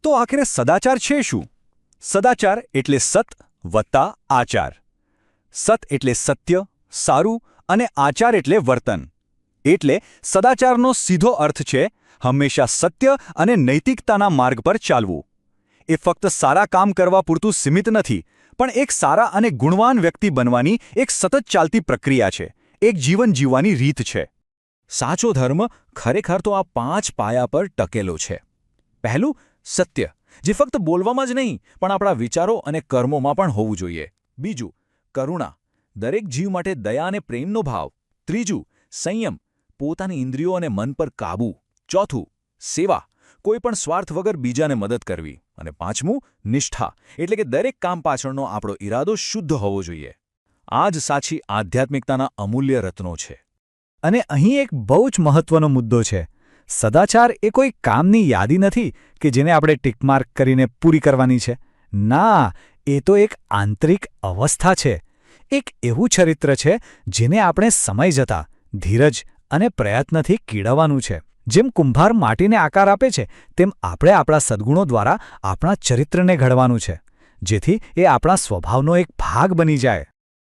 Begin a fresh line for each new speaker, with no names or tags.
તો આખરે સદાચાર છે શું? સદાચાર એટલે સત વત્તા આચાર. સત એટલે સત્ય, સારું અને આચાર એટલે વર્તન. એટલે સદાચારનો સીધો અર્થ છે હંમેશા સત્ય અને નૈતિકતાના માર્ગ પર ચાલવું. એ ફક્ત સારા કામ કરવા પૂરતું સીમિત નથી, પણ એક સારા અને ગુણવાન વ્યક્તિ બનવાની એક સતત ચાલતી પ્રક્રિયા છે, એક જીવન જીવવાની રીત છે.
સાચો ધર્મ ખરેખર તો આ 5 પાયા પર ટકેલો છે. પહેલું, સત્ય, જે ફક્ત બોલવામાં જ નહીં પણ આપણા વિચારો અને કર્મોમાં પણ હોવું જોઈએ. બીજું, કરુણા, દરેક જીવ માટે દયા અને પ્રેમનો ભાવ. ત્રીજું, સંયમ, પોતાની ઇન્દ્રિયો અને મન પર કાબૂ. ચોથું, સેવા, કોઈ પણ સ્વાર્થ વગર બીજાને મદદ કરવી. અને પાંચમું, નિષ્ઠા, એટલે કે દરેક કામ પાછળનો આપણો ઈરાદો શુદ્ધ હોવો જોઈએ. આ જ સાચી આધ્યાત્મિકતાના અમૂલ્ય રત્નો છે.
અને અહીં એક બહુ જ મહત્વનો મુદ્દો છે. સદાચાર એ કોઈ કામની યાદી નથી કે જેને આપણે ટિકમાર્ક કરીને પૂરી કરવાની છે. ના, એ તો એક આંતરિક અવસ્થા છે. એક એવું ચરિત્ર છે જેને આપણે સમય જતાં ધીરજ અને પ્રયત્નથી કેળવવાનું છે. જેમ કુંભાર માટીને આકાર આપે છે, તેમ આપણે આપણા સદ્ગુણો દ્વારા આપણા ચરિત્રને ઘડવાનું છે, જેથી એ આપણા સ્વભાવનો એક ભાગ બની જાય.